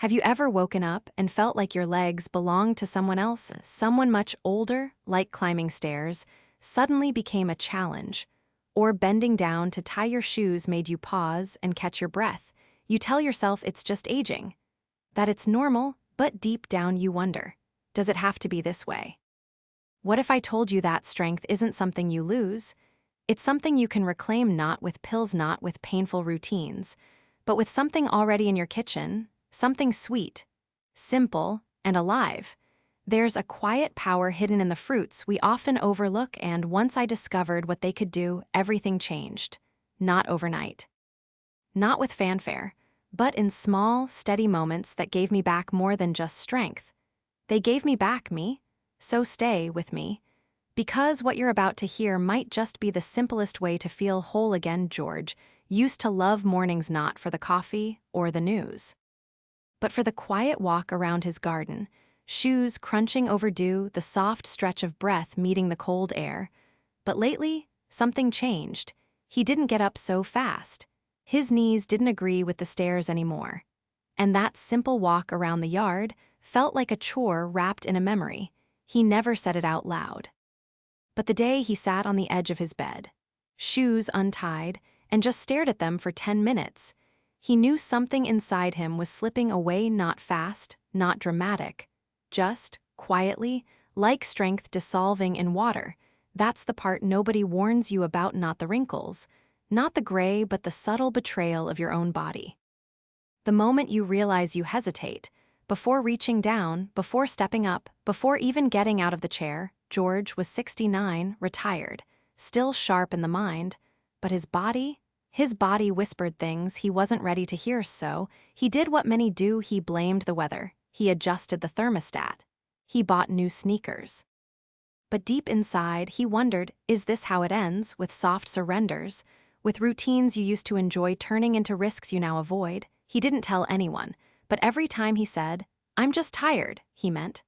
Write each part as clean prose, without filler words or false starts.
Have you ever woken up and felt like your legs belonged to someone else? Someone much older, like climbing stairs, suddenly became a challenge. Or bending down to tie your shoes made you pause and catch your breath. You tell yourself it's just aging, that it's normal, but deep down you wonder, does it have to be this way? What if I told you that strength isn't something you lose? It's something you can reclaim, not with pills, not with painful routines, but with something already in your kitchen, something sweet, simple, and alive. There's a quiet power hidden in the fruits we often overlook, and once I discovered what they could do, everything changed. Not overnight. Not with fanfare, but in small, steady moments that gave me back more than just strength. They gave me back me, so stay with me. Because what you're about to hear might just be the simplest way to feel whole again. George used to love mornings not for the coffee or the news, but for the quiet walk around his garden, shoes crunching over dew, the soft stretch of breath meeting the cold air. But lately, something changed. He didn't get up so fast. His knees didn't agree with the stairs anymore. And that simple walk around the yard felt like a chore wrapped in a memory. He never said it out loud. But the day he sat on the edge of his bed, shoes untied, and just stared at them for 10 minutes, he knew something inside him was slipping away, not fast, not dramatic, just, quietly, like strength dissolving in water. That's the part nobody warns you about, not the wrinkles, not the gray, but the subtle betrayal of your own body. The moment you realize you hesitate, before reaching down, before stepping up, before even getting out of the chair. George was 69, retired, still sharp in the mind, but his body whispered things he wasn't ready to hear, so he did what many do. He blamed the weather. He adjusted the thermostat. He bought new sneakers. But deep inside, he wondered, is this how it ends, with soft surrenders, with routines you used to enjoy turning into risks you now avoid? He didn't tell anyone, but every time he said, "I'm just tired," he meant,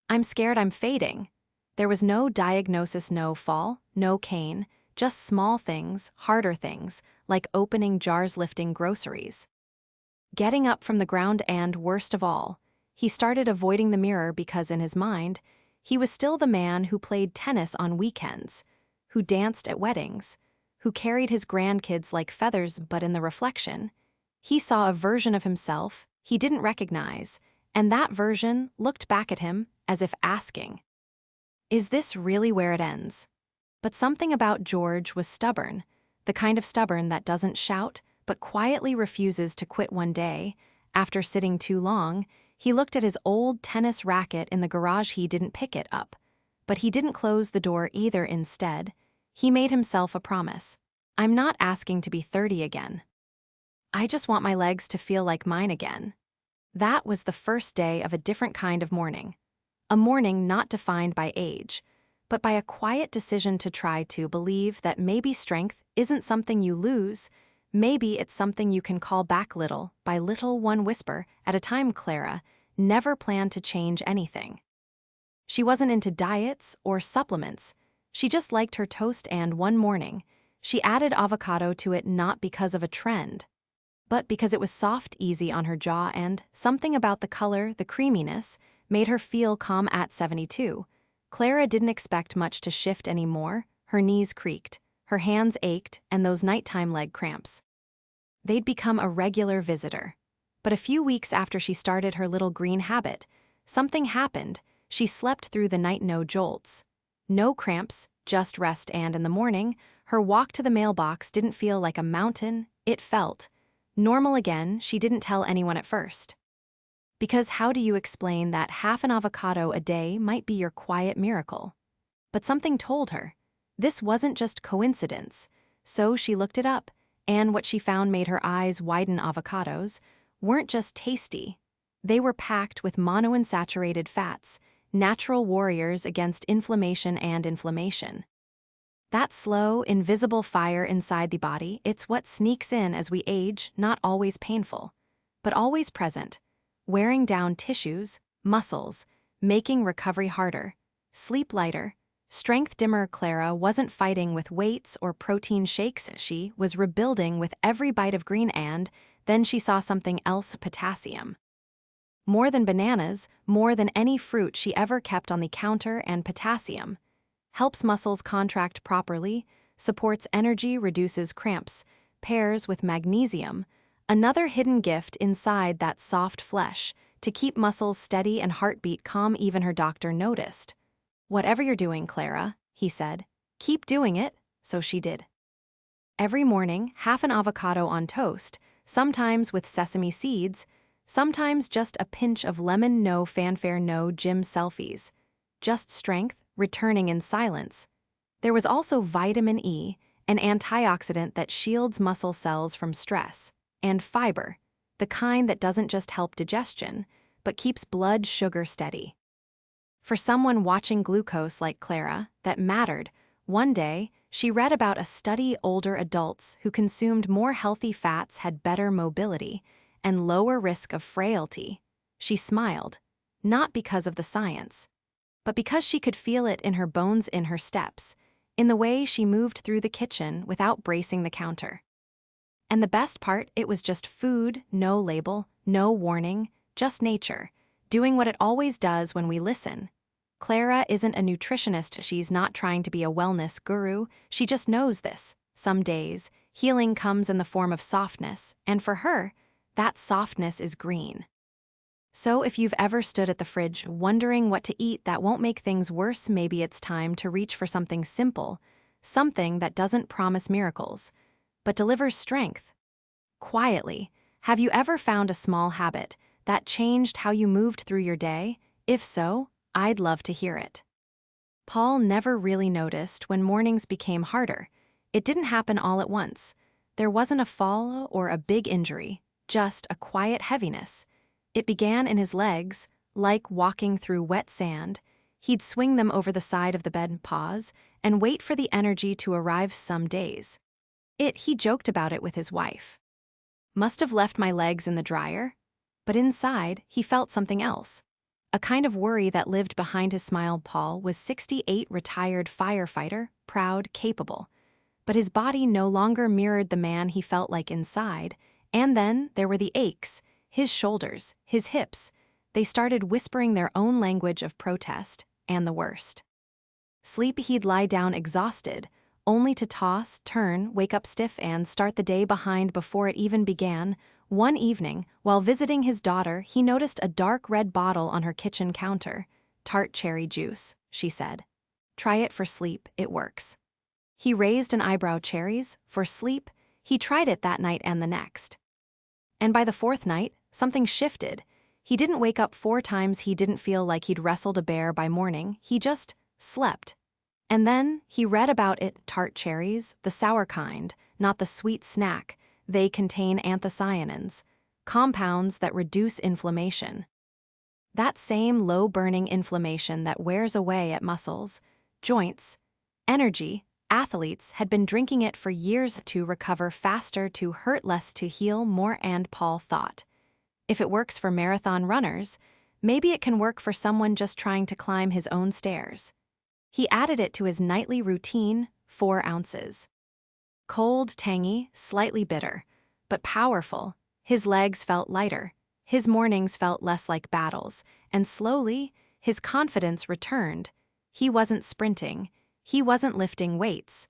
"I'm scared I'm fading." There was no diagnosis, no fall, no cane, just small things, harder things, like opening jars, lifting groceries, getting up from the ground, and, worst of all, he started avoiding the mirror because in his mind, he was still the man who played tennis on weekends, who danced at weddings, who carried his grandkids like feathers, but in the reflection, he saw a version of himself he didn't recognize, and that version looked back at him as if asking, is this really where it ends? But something about George was stubborn, the kind of stubborn that doesn't shout, but quietly refuses to quit. One day, after sitting too long, he looked at his old tennis racket in the garage. He didn't pick it up, but he didn't close the door either. Instead, he made himself a promise. I'm not asking to be 30 again. I just want my legs to feel like mine again. That was the first day of a different kind of morning. A morning not defined by age, but by a quiet decision to try to believe that maybe strength isn't something you lose, maybe it's something you can call back little by little, one whisper at a time. Clara never planned to change anything. She wasn't into diets or supplements. She just liked her toast, and one morning, she added avocado to it, not because of a trend, but because it was soft, easy on her jaw, and something about the color, the creaminess, made her feel calm. At 72, Clara didn't expect much to shift anymore. Her knees creaked, her hands ached, and those nighttime leg cramps, they'd become a regular visitor. But a few weeks after she started her little green habit, something happened. She slept through the night, no jolts, no cramps, just rest, and in the morning, her walk to the mailbox didn't feel like a mountain. It felt normal again. She didn't tell anyone at first. Because how do you explain that half an avocado a day might be your quiet miracle? But something told her this wasn't just coincidence, so she looked it up, and what she found made her eyes widen. Avocados weren't just tasty, they were packed with monounsaturated fats, natural warriors against inflammation and inflammation. That slow, invisible fire inside the body, it's what sneaks in as we age, not always painful, but always present, wearing down tissues, muscles, making recovery harder, sleep lighter, strength dimmer. Clara wasn't fighting with weights or protein shakes. She was rebuilding with every bite of green, and then she saw something else: potassium. More than bananas, more than any fruit she ever kept on the counter, and potassium. Helps muscles contract properly, supports energy, reduces cramps, pairs with magnesium, another hidden gift inside that soft flesh, to keep muscles steady and heartbeat calm. Even her doctor noticed. "Whatever you're doing, Clara," he said, "keep doing it." So she did. Every morning, half an avocado on toast, sometimes with sesame seeds, sometimes just a pinch of lemon. No fanfare, no gym selfies. Just strength, returning in silence. There was also vitamin E, an antioxidant that shields muscle cells from stress, and fiber, the kind that doesn't just help digestion, but keeps blood sugar steady. For someone watching glucose like Clara, that mattered. One day, she read about a study older adults who consumed more healthy fats had better mobility and lower risk of frailty. She smiled, not because of the science, but because she could feel it in her bones, in her steps, in the way she moved through the kitchen without bracing the counter. And the best part, it was just food, no label, no warning, just nature, doing what it always does when we listen. Clara isn't a nutritionist, she's not trying to be a wellness guru, she just knows this. Some days, healing comes in the form of softness, and for her, that softness is green. So if you've ever stood at the fridge wondering what to eat that won't make things worse, maybe it's time to reach for something simple, something that doesn't promise miracles, but delivers strength. Quietly, have you ever found a small habit that changed how you moved through your day? If so, I'd love to hear it. Paul never really noticed when mornings became harder. It didn't happen all at once. There wasn't a fall or a big injury, just a quiet heaviness. It began in his legs, like walking through wet sand. He'd swing them over the side of the bed, pause, and wait for the energy to arrive. Some days. He joked about it with his wife. Must have left my legs in the dryer. But inside, he felt something else. A kind of worry that lived behind his smile. Paul was 68, retired firefighter, proud, capable. But his body no longer mirrored the man he felt like inside. And then there were the aches, his shoulders, his hips. They started whispering their own language of protest, and the worst. Sleep, he'd lie down exhausted, only to toss, turn, wake up stiff, and start the day behind before it even began. One evening, while visiting his daughter, he noticed a dark red bottle on her kitchen counter. "Tart cherry juice," she said. "Try it for sleep, it works." He raised an eyebrow. Cherries? For sleep? He tried it that night and the next. And by the fourth night, something shifted. He didn't wake up 4 times, he didn't feel like he'd wrestled a bear by morning, he just slept. And then he read about it. Tart cherries, the sour kind, not the sweet snack. They contain anthocyanins, compounds that reduce inflammation. That same low-burning inflammation that wears away at muscles, joints, energy. Athletes had been drinking it for years to recover faster, to hurt less, to heal more. And Paul thought, if it works for marathon runners, maybe it can work for someone just trying to climb his own stairs. He added it to his nightly routine, 4 ounces. Cold, tangy, slightly bitter, but powerful. His legs felt lighter. His mornings felt less like battles, and slowly, his confidence returned. He wasn't sprinting. He wasn't lifting weights.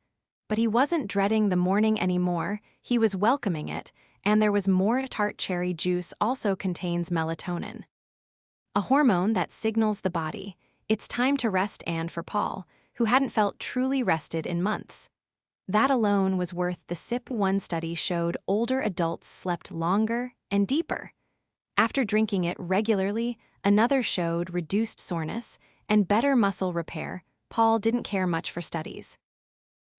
But he wasn't dreading the morning anymore. He was welcoming it, and there was more. Tart cherry juice also contains melatonin, a hormone that signals the body it's time to rest. And for Paul, who hadn't felt truly rested in months, that alone was worth the sip. One study showed older adults slept longer and deeper after drinking it regularly. Another showed reduced soreness and better muscle repair. Paul didn't care much for studies.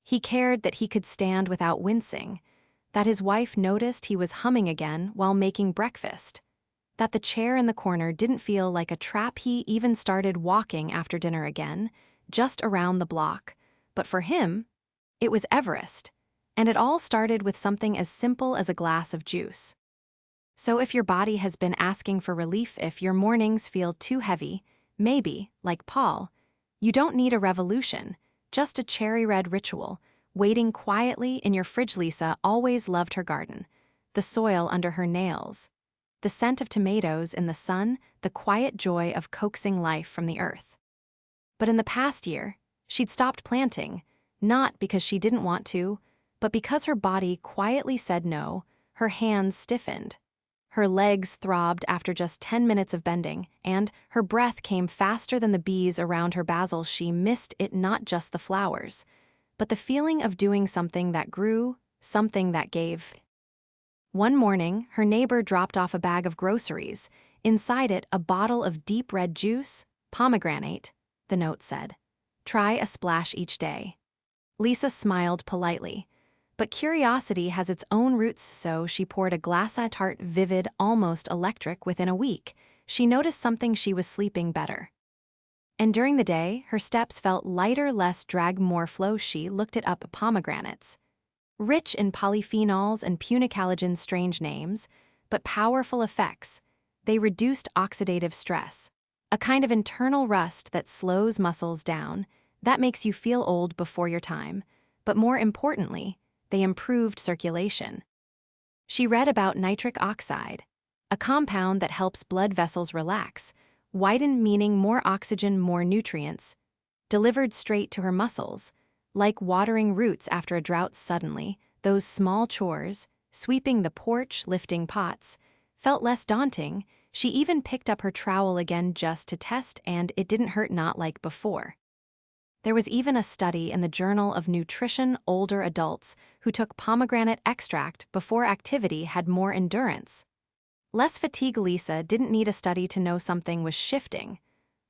He cared that he could stand without wincing, that his wife noticed he was humming again while making breakfast, that the chair in the corner didn't feel like a trap. He even started walking after dinner again, just around the block. But for him, it was Everest, and it all started with something as simple as a glass of juice. So if your body has been asking for relief, if your mornings feel too heavy, maybe, like Paul, you don't need a revolution, just a cherry red ritual, waiting quietly in your fridge. Lisa always loved her garden, the soil under her nails, the scent of tomatoes in the sun, the quiet joy of coaxing life from the earth. But in the past year, she'd stopped planting, not because she didn't want to, but because her body quietly said no. Her hands stiffened. Her legs throbbed after just 10 minutes of bending, and her breath came faster than the bees around her basil. She missed it, not just the flowers, but the feeling of doing something that grew, something that gave. One morning, her neighbor dropped off a bag of groceries. Inside it, a bottle of deep red juice, pomegranate, the note said. Try a splash each day. Lisa smiled politely. But curiosity has its own roots, so she poured a glass of Tart, vivid, almost electric. Within a week, she noticed something: she was sleeping better. And during the day, her steps felt lighter, less drag, more flow. She looked it up: pomegranates. Rich in polyphenols and punicalagins, strange names, but powerful effects. They reduced oxidative stress, a kind of internal rust that slows muscles down, that makes you feel old before your time. But more importantly, they improved circulation. She read about nitric oxide, a compound that helps blood vessels relax, widen, meaning more oxygen, more nutrients, delivered straight to her muscles, like watering roots after a drought. Suddenly, those small chores, sweeping the porch, lifting pots, felt less daunting. She even picked up her trowel again just to test, and it didn't hurt, not like before. There was even a study in the Journal of Nutrition: older adults who took pomegranate extract before activity had more endurance, less fatigue. Lisa didn't need a study to know something was shifting.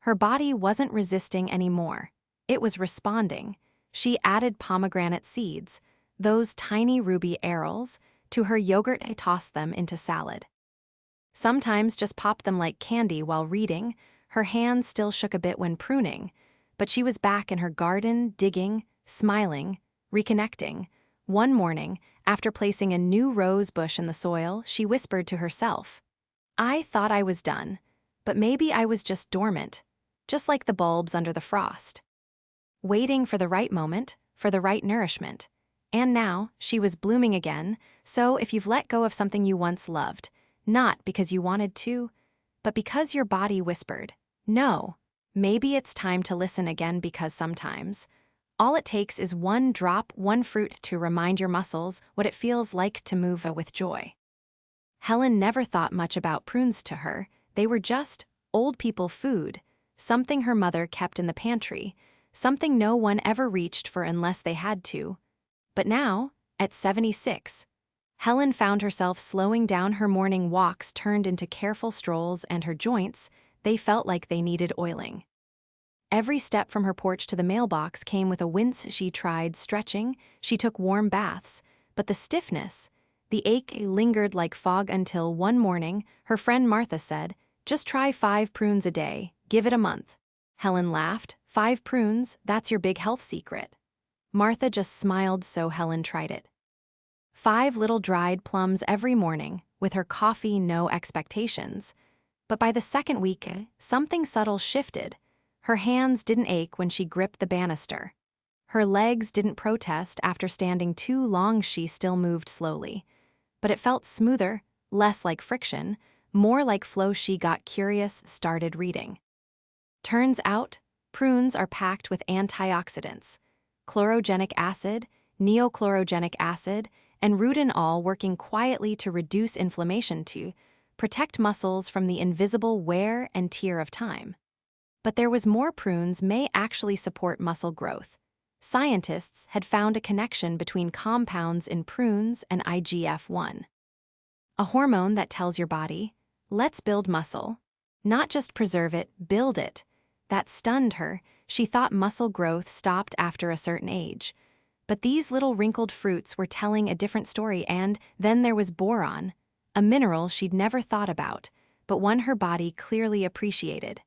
Her body wasn't resisting anymore. It was responding. She added pomegranate seeds, those tiny ruby arils, to her yogurt and tossed them into salad. Sometimes just popped them like candy while reading. Her hands still shook a bit when pruning, but she was back in her garden, digging, smiling, reconnecting. One morning, after placing a new rose bush in the soil, she whispered to herself, "I thought I was done, but maybe I was just dormant, just like the bulbs under the frost, waiting for the right moment, for the right nourishment." And now, she was blooming again. So if you've let go of something you once loved, not because you wanted to, but because your body whispered, no, maybe it's time to listen again, because sometimes all it takes is one drop, one fruit, to remind your muscles what it feels like to move with joy. Helen never thought much about prunes. To her, they were just old people food, something her mother kept in the pantry, something no one ever reached for unless they had to. But now, at 76, Helen found herself slowing down. Her morning walks turned into careful strolls, and her joints, they felt like they needed oiling. Every step from her porch to the mailbox came with a wince. She tried stretching, she took warm baths, but the stiffness, the ache lingered like fog until one morning, her friend Martha said, "Just try 5 prunes a day, give it a month." Helen laughed. 5 prunes, that's your big health secret. Martha just smiled, so Helen tried it. 5 little dried plums every morning, with her coffee, no expectations. But by the second week, something subtle shifted. Her hands didn't ache when she gripped the banister. Her legs didn't protest after standing too long. She still moved slowly. But it felt smoother, less like friction, more like flow. She got curious, started reading. Turns out, prunes are packed with antioxidants: chlorogenic acid, neochlorogenic acid, and rutinol, working quietly to reduce inflammation, to protect muscles from the invisible wear and tear of time. But there was more. Prunes may actually support muscle growth. Scientists had found a connection between compounds in prunes and IGF-1, a hormone that tells your body, let's build muscle, not just preserve it, build it. That stunned her. She thought muscle growth stopped after a certain age. But these little wrinkled fruits were telling a different story. And then there was boron, a mineral she'd never thought about, but one her body clearly appreciated.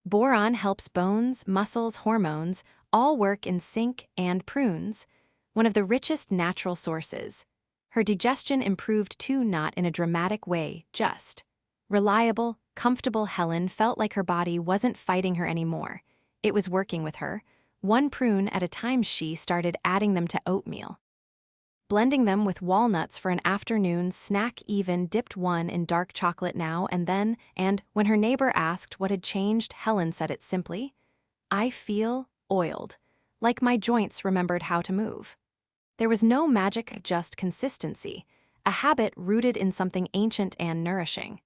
Boron helps bones, muscles, hormones all work in sync, and prunes, one of the richest natural sources. Her digestion improved too, not in a dramatic way, just reliable, comfortable. Helen felt like her body wasn't fighting her anymore. It was working with her. 1 prune at a time. She started adding them to oatmeal, blending them with walnuts for an afternoon snack, even dipped one in dark chocolate now and then, and when her neighbor asked what had changed, Helen said it simply, "I feel oiled, like my joints remembered how to move." There was no magic, just consistency, a habit rooted in something ancient and nourishing.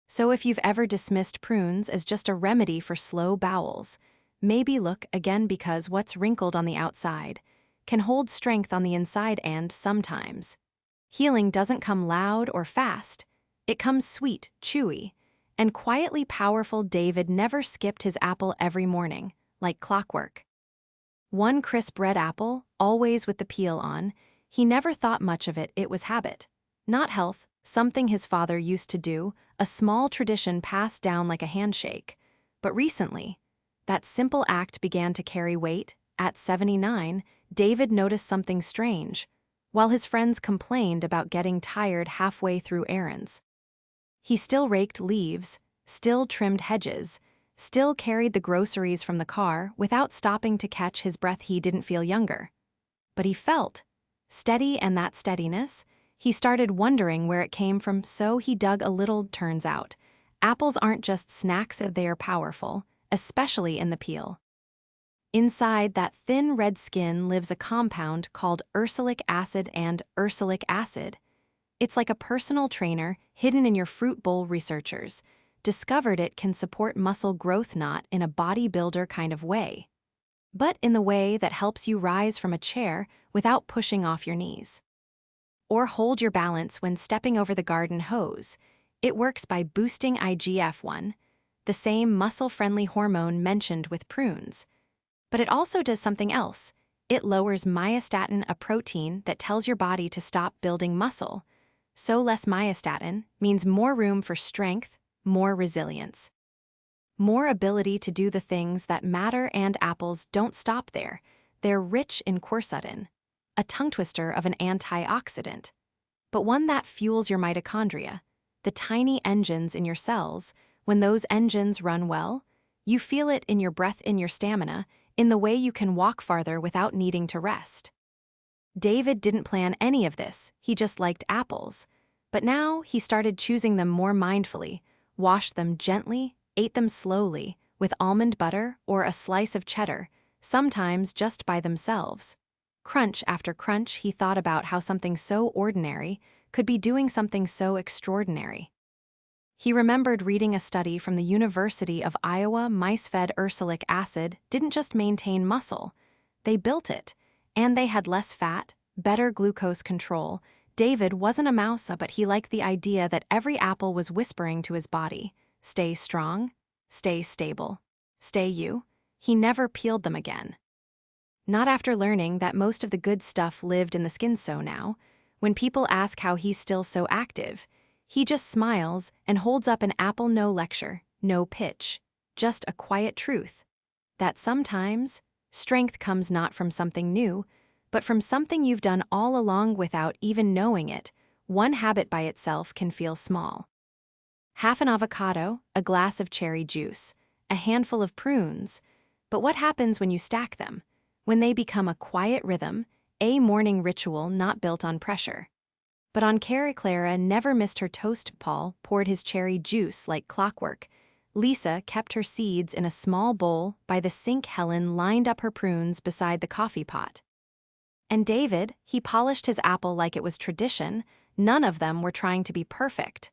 So if you've ever dismissed prunes as just a remedy for slow bowels, maybe look again, because what's wrinkled on the outside can hold strength on the inside, and sometimes healing doesn't come loud or fast. It comes sweet, chewy, and quietly powerful. David never skipped his apple every morning, like clockwork. One crisp red apple, always with the peel on. He never thought much of it. It was habit, not health, something his father used to do, a small tradition passed down like a handshake. But recently, that simple act began to carry weight. At 79, David noticed something strange. While his friends complained about getting tired halfway through errands, he still raked leaves, still trimmed hedges, still carried the groceries from the car without stopping to catch his breath. He didn't feel younger, but he felt steady, and that steadiness, he started wondering where it came from. So he dug a little. Turns out, apples aren't just snacks, they are powerful, especially in the peel. Inside that thin red skin lives a compound called ursulic acid, and ursulic acid, it's like a personal trainer hidden in your fruit bowl. Researchers discovered it can support muscle growth, not in a bodybuilder kind of way, but in the way that helps you rise from a chair without pushing off your knees, or hold your balance when stepping over the garden hose. It works by boosting IGF-1, the same muscle-friendly hormone mentioned with prunes. But it also does something else. It lowers myostatin, a protein that tells your body to stop building muscle. So less myostatin means more room for strength, more resilience, more ability to do the things that matter. And apples don't stop there. They're rich in quercetin, a tongue twister of an antioxidant, but one that fuels your mitochondria, the tiny engines in your cells. When those engines run well, you feel it in your breath, in your stamina, in the way you can walk farther without needing to rest. David didn't plan any of this, he just liked apples. But now he started choosing them more mindfully, washed them gently, ate them slowly, with almond butter or a slice of cheddar, sometimes just by themselves. Crunch after crunch, he thought about how something so ordinary could be doing something so extraordinary. He remembered reading a study from the University of Iowa. Mice-fed ursulic acid didn't just maintain muscle, they built it, and they had less fat, better glucose control. David wasn't a mouse, but he liked the idea that every apple was whispering to his body, "Stay strong, stay stable, stay you." He never peeled them again. Not after learning that most of the good stuff lived in the skin. So now, when people ask how he's still so active, he just smiles and holds up an apple. No lecture, no pitch, just a quiet truth that sometimes strength comes not from something new, but from something you've done all along without even knowing it. One habit by itself can feel small. Half an avocado, a glass of cherry juice, a handful of prunes. But what happens when you stack them? When they become a quiet rhythm, a morning ritual not built on pressure, but on care. Clara never missed her toast. Paul poured his cherry juice like clockwork. Lisa kept her seeds in a small bowl by the sink. Helen lined up her prunes beside the coffee pot. And David, he polished his apple like it was tradition. None of them were trying to be perfect.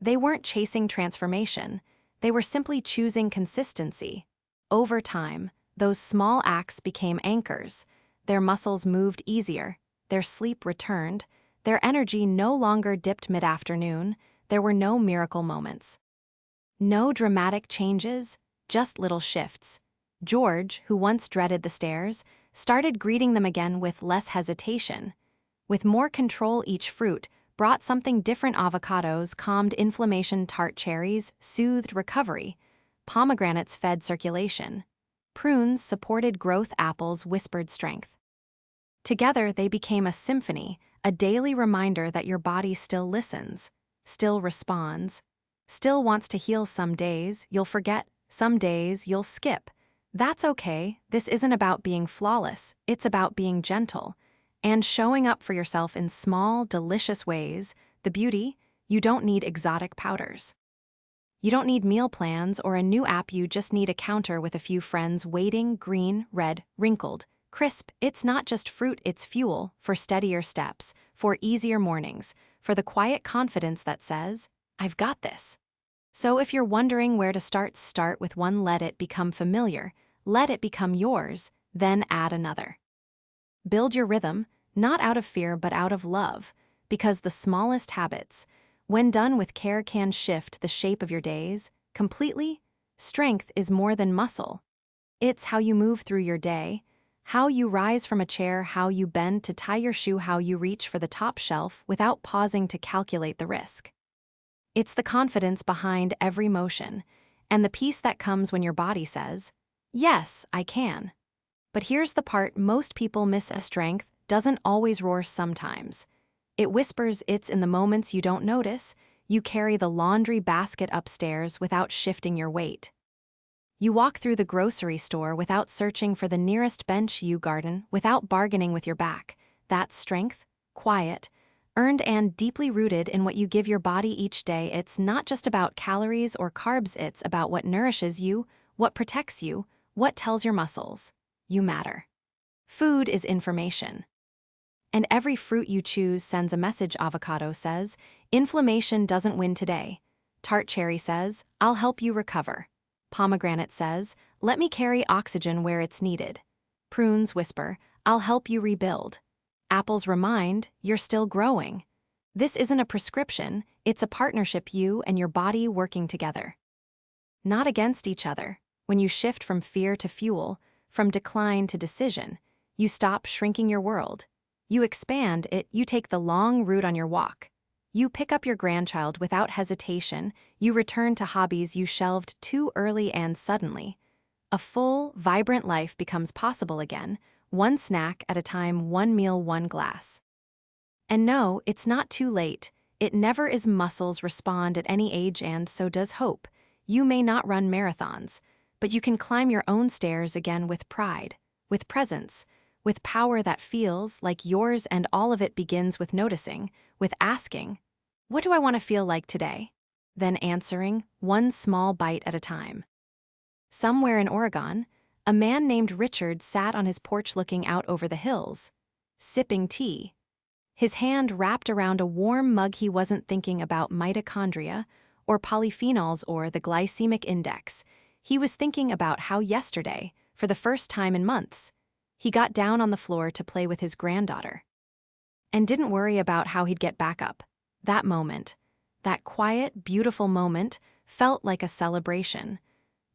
They weren't chasing transformation. They were simply choosing consistency. Over time, those small acts became anchors. Their muscles moved easier. Their sleep returned. Their energy no longer dipped mid-afternoon. There were no miracle moments, no dramatic changes, just little shifts. George, who once dreaded the stairs, started greeting them again with less hesitation. With more control, each fruit brought something different. Avocados calmed inflammation, tart cherries soothed recovery, pomegranates fed circulation, prunes supported growth, apples whispered strength. Together they became a symphony, a daily reminder that your body still listens, still responds, still wants to heal. Some days you'll forget, some days you'll skip. That's okay. This isn't about being flawless, it's about being gentle. and showing up for yourself in small, delicious ways. The beauty, you don't need exotic powders. You don't need meal plans or a new app, you just need a counter with a few friends waiting, green, red, wrinkled, crisp. It's not just fruit, it's fuel for steadier steps, for easier mornings, for the quiet confidence that says, I've got this. So if you're wondering where to start with one. Let it become familiar, let it become yours, then add another. Build your rhythm, not out of fear but out of love, because the smallest habits, when done with care, can shift the shape of your days completely. Strength is more than muscle. It's how you move through your day, how you rise from a chair, how you bend to tie your shoe, how you reach for the top shelf without pausing to calculate the risk. It's the confidence behind every motion, and the peace that comes when your body says, yes, I can. But here's the part most people miss: a strength doesn't always roar. Sometimes it whispers. It's in the moments you don't notice. You carry the laundry basket upstairs without shifting your weight. You walk through the grocery store without searching for the nearest bench. You garden without bargaining with your back. That's strength, quiet, earned, and deeply rooted in what you give your body each day. It's not just about calories or carbs, it's about what nourishes you, what protects you, what tells your muscles, you matter. Food is information. And every fruit you choose sends a message. Avocado says, inflammation doesn't win today. Tart cherry says, I'll help you recover. Pomegranate says, let me carry oxygen where it's needed. Prunes whisper, I'll help you rebuild. Apples remind, you're still growing. This isn't a prescription, it's a partnership, you and your body working together. Not against each other. When you shift from fear to fuel, from decline to decision, you stop shrinking your world. You expand it, you take the long route on your walk. You pick up your grandchild without hesitation, you return to hobbies you shelved too early, and suddenly, a full, vibrant life becomes possible again, one snack at a time, one meal, one glass. And no, it's not too late. It never is. Muscles respond at any age, and so does hope. You may not run marathons, but you can climb your own stairs again with pride, with presence, with power that feels like yours, and all of it begins with noticing, with asking, what do I want to feel like today? Then answering, one small bite at a time. Somewhere in Oregon, a man named Richard sat on his porch looking out over the hills, sipping tea. His hand wrapped around a warm mug. He wasn't thinking about mitochondria or polyphenols or the glycemic index. He was thinking about how yesterday, for the first time in months, he got down on the floor to play with his granddaughter. And didn't worry about how he'd get back up. That moment, that quiet, beautiful moment, felt like a celebration.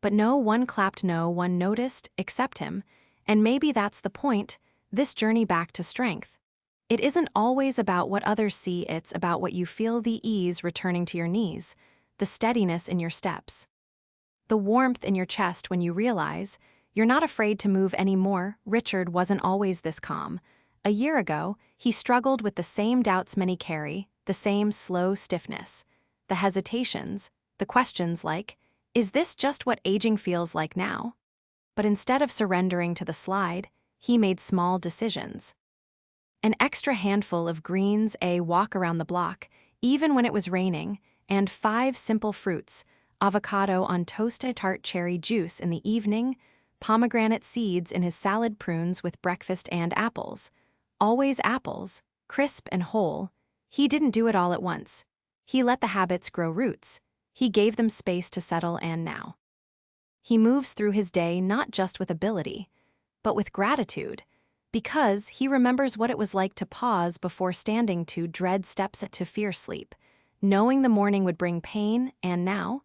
But no one clapped, no one noticed except him. And maybe that's the point, this journey back to strength. It isn't always about what others see, it's about what you feel: the ease returning to your knees, the steadiness in your steps, the warmth in your chest when you realize you're not afraid to move anymore. Richard wasn't always this calm. A year ago, he struggled with the same doubts many carry, the same slow stiffness, the hesitations, the questions like, is this just what aging feels like now? But instead of surrendering to the slide, he made small decisions. An extra handful of greens, a walk around the block, even when it was raining, and 5 simple fruits: avocado on toast, a tart cherry juice in the evening, pomegranate seeds in his salad, prunes with breakfast, and apples. Always apples, crisp and whole. He didn't do it all at once. He let the habits grow roots. He gave them space to settle, and now he moves through his day not just with ability, but with gratitude, because he remembers what it was like to pause before standing, to dread steps, to fear sleep, knowing the morning would bring pain, and now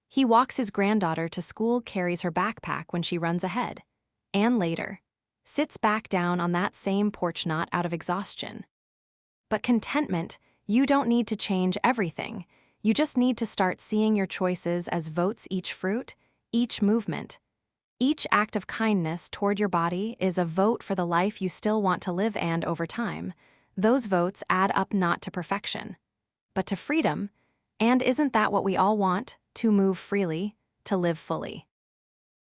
he walks his granddaughter to school, carries her backpack when she runs ahead, and later sits back down on that same porch, not out of exhaustion, but contentment. You don't need to change everything. You just need to start seeing your choices as votes. Each fruit, each movement, each act of kindness toward your body is a vote for the life you still want to live, and over time, those votes add up, not to perfection, but to freedom. And isn't that what we all want? To move freely, to live fully,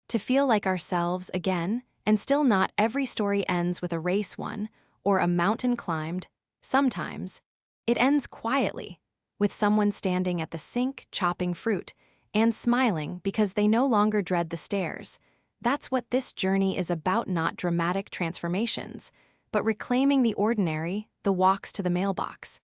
to feel like ourselves again. And still, not every story ends with a race won or a mountain climbed, sometimes, it ends quietly, with someone standing at the sink chopping fruit and smiling because they no longer dread the stairs. That's what this journey is about, not dramatic transformations, but reclaiming the ordinary, the walks to the mailbox,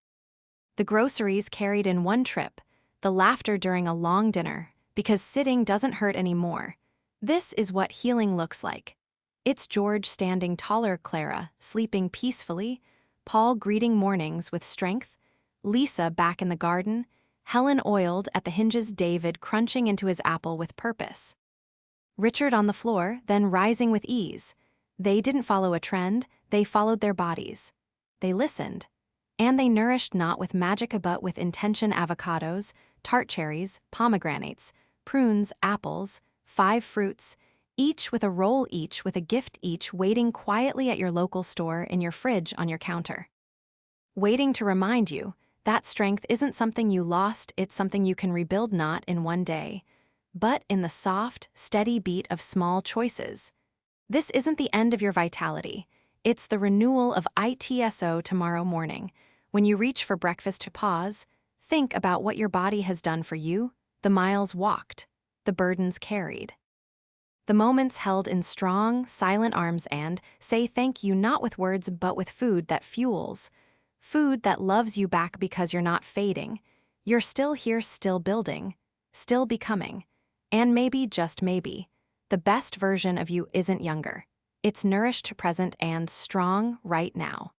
the groceries carried in one trip, the laughter during a long dinner, because sitting doesn't hurt anymore. This is what healing looks like. It's George standing taller, Clara sleeping peacefully, Paul greeting mornings with strength, Lisa back in the garden, Helen oiled at the hinges, David crunching into his apple with purpose, Richard on the floor, then rising with ease. They didn't follow a trend, they followed their bodies. They listened. And they nourished not with magic but with intention. Avocados, tart cherries, pomegranates, prunes, apples, 5 fruits, each with a roll, each with a gift, each waiting quietly at your local store, in your fridge, on your counter. Waiting to remind you that strength isn't something you lost, it's something you can rebuild, not in one day, but in the soft, steady beat of small choices. This isn't the end of your vitality. It's the renewal of ITSO. Tomorrow morning, when you reach for breakfast, to pause, think about what your body has done for you, the miles walked, the burdens carried, the moments held in strong, silent arms, and say thank you, not with words but with food that fuels, food that loves you back, because you're not fading. You're still here, still building, still becoming. And maybe, just maybe, the best version of you isn't younger. It's nourished, present, and strong right now.